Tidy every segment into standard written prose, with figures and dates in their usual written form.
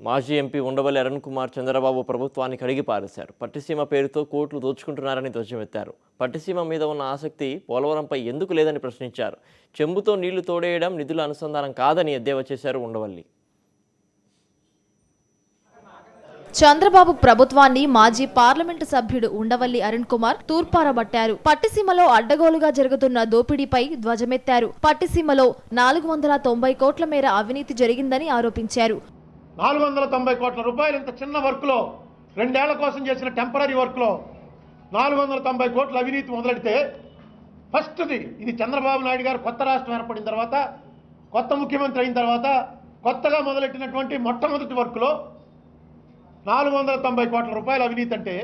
మాజీ ఎంపీ ఉండవల్లి అరుణ్ కుమార్ చంద్రబాబు ప్రభుత్వాన్ని కడిగి పారేశారు. పట్టిసీమ పేరుతో కోట్లు దోచుకుంటున్నారని ధ్వజమెత్తారు. పట్టిసీమ మీద ఉన్న ఆసక్తి పోలవరంపై ఎందుకు లేదని ప్రశ్నించారు. చెంబుతో నీళ్లు తోడేయడం నిధుల అనుసంధానం కాదని ఎద్దేవా చేశారు ఉండవల్లి. చంద్రబాబు ప్రభుత్వాన్ని మాజీ పార్లమెంటు సభ్యుడు ఉండవల్లి అరుణ్ కుమార్ తూర్పారబట్టారు. పట్టిసీమలో అడ్డగోలుగా జరుగుతున్న దోపిడీపై ధ్వజమెత్తారు. పట్టిసీమలో 490 కోట్ల మేర అవినీతి జరిగిందని ఆరోపించారు. 490 కోట్ల రూపాయలు ఇంత చిన్న వర్క్లో 2 ఏళ్ల కోసం చేసిన టెంపరీ వర్క్లో 490 కోట్ల అవినీతి మొదలెడితే ఫస్ట్ది ఇది చంద్రబాబు నాయుడు గారు కొత్త రాష్ట్రం ఏర్పడిన తర్వాత, కొత్త ముఖ్యమంత్రి అయిన తర్వాత కొత్తగా మొదలెట్టినటువంటి మొట్టమొదటి వర్క్లో 490 కోట్ల రూపాయల అవినీతి అంటే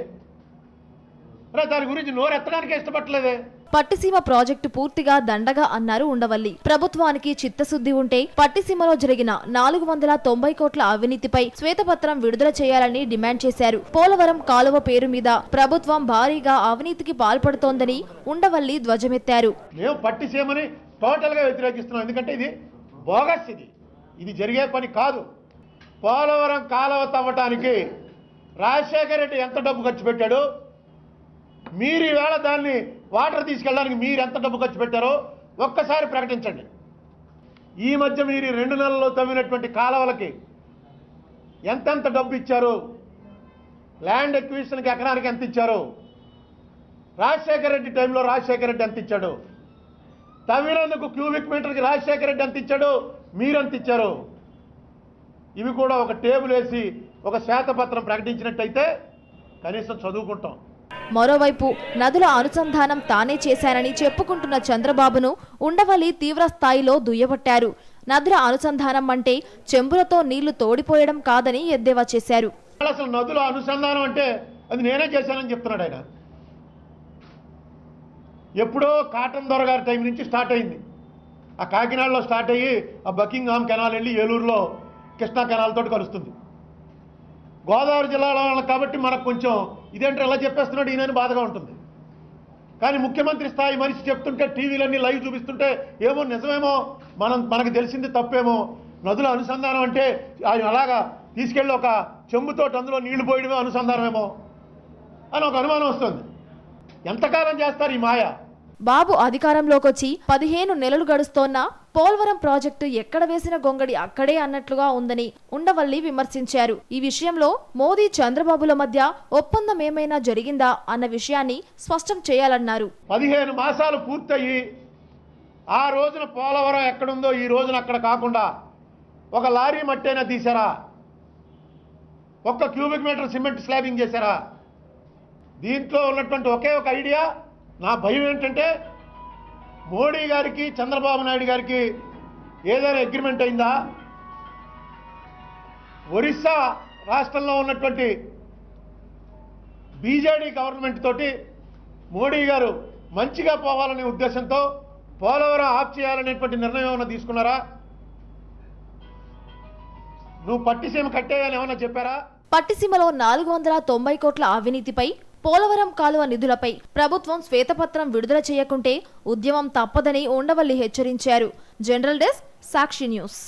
దాని గురించి నోరెత్తడానికే ఇష్టపడలేదే. పట్టిసీమ ప్రాజెక్టు పూర్తిగా దండగా అన్నారు ఉండవల్లి. ప్రభుత్వానికి చిత్తశుద్ధి ఉంటే పట్టిసీమలో జరిగిన 490 కోట్ల అవినీతిపై శ్వేతపత్రం విడుదల చేయాలని డిమాండ్ చేశారు. పోలవరం కాలువ పేరు మీద ప్రభుత్వం భారీగా అవినీతికి పాల్పడుతోందని ఉండవల్లి ధ్వజమెత్తారు. మేము పట్టిసీమని టోటల్గా వ్యతిరేకిస్తున్నాం. ఎందుకంటే ఇది బోగస్, ఇది జరిగే పని కాదు. పోలవరం కాలువ తవ్వటానికి రాజశేఖర రెడ్డి ఎంత డబ్బు ఖర్చు పెట్టాడు, మీరు ఈవేళ దాన్ని వాటర్ తీసుకెళ్ళడానికి మీరు ఎంత డబ్బు ఖర్చు పెట్టారో ఒక్కసారి ప్రకటించండి. ఈ మధ్య మీరు 2 నెలల్లో తవ్వినటువంటి కాలువలకి ఎంతెంత డబ్బు ఇచ్చారు, ల్యాండ్ ఎక్విజిషన్కి ఎకరానికి ఎంత ఇచ్చారు, రాజశేఖర రెడ్డి టైంలో రాజశేఖర రెడ్డి ఎంత ఇచ్చాడు, తవ్వినందుకు క్యూబిక్ మీటర్కి రాజశేఖర రెడ్డి ఎంత ఇచ్చాడు, మీరెంత ఇచ్చారు, ఇవి కూడా ఒక టేబుల్ వేసి ఒక శ్వేతపత్రం ప్రకటించినట్టయితే కనీసం చదువుకుంటాం. మరోవైపు నదుల అనుసంధానం తానే చేశానని చెప్పుకుంటున్న చంద్రబాబును ఉండవల్లి తీవ్ర స్థాయిలో దుయ్యబట్టారు. నదుల అనుసంధానం అంటే చెంబులతో నీళ్లు తోడిపోయడం కాదని ఎద్దేవా చేశారు. అసలు నదుల అనుసంధానం అంటే అది నేనే చేశానని చెప్తున్నాడు ఆయన. ఎప్పుడో కాటన్ దొర గారి టైం నుంచి స్టార్ట్ అయింది. ఆ కాకినాడలో స్టార్ట్ అయ్యి ఆ బకింగ్హామ్ కెనాల్ వెళ్ళి ఏలూరులో కృష్ణా కెనాల్ తోటి కలుస్తుంది. గోదావరి జిల్లాలో కాబట్టి మనకు కొంచెం ఇదేంటే ఎలా చెప్పేస్తున్నాడు ఈయనని బాధగా ఉంటుంది. కానీ ముఖ్యమంత్రి స్థాయి మనిషి చెప్తుంటే టీవీలన్నీ లైవ్ చూపిస్తుంటే ఏమో నిజమేమో మనకు తెలిసింది తప్పేమో. నదుల అనుసంధానం అంటే ఆయన అలాగా తీసుకెళ్ళి ఒక చెంబుతోటి అందులో నీళ్లు పోయడమే అనుసంధానమేమో అని ఒక అనుమానం వస్తుంది. ఎంతకాలం చేస్తారు ఈ మాయ? బాబు అధికారంలోకొచ్చి 15 నెలలు గడుస్తోన్నా పోలవరం ప్రాజెక్టు ఎక్కడ వేసిన గొంగడి అక్కడే అన్నట్లుగా ఉందని ఉండవల్లి విమర్శించారు. ఈ విషయంలో మోదీ చంద్రబాబుల మధ్య ఒప్పందం ఏమైనా జరిగిందా అన్న విషయాన్ని స్పష్టం చేయాలన్నారు. 15 మాసాలు పూర్తయి ఆ రోజున పోలవరం ఎక్కడుందో ఈ రోజున అక్కడ కాకుండా ఒక లారీ మట్టైనా తీశారా, ఒక్క క్యూబిక్ మీటర్ సిమెంట్ స్లాబింగ్ చేశారా? దీంట్లో ఉన్నటువంటి ఒకే ఒక ఐడియా, నా భయం ఏంటంటే మోడీ గారికి చంద్రబాబు నాయుడు గారికి ఏదైనా అగ్రిమెంట్ అయిందా? ఒరిస్సా రాష్ట్రంలో ఉన్నటువంటి బీజేడీ గవర్నమెంట్ తోటి మోడీ గారు మంచిగా పోవాలనే ఉద్దేశంతో పోలవరం ఆఫ్ చేయాలనేటువంటి నిర్ణయం ఏమైనా తీసుకున్నారా? నువ్వు పట్టిసీమ కట్టేయాలని ఏమైనా చెప్పారా? పట్టిసీమలో 490 కోట్ల అవినీతిపై, పోలవరం కాలువ నిధులపై ప్రభుత్వం శ్వేతపత్రం విడుదల చేయకుంటే ఉద్యమం తప్పదని ఉండవల్లి హెచ్చరించారు. జనరల్ డెస్క్, సాక్షి న్యూస్.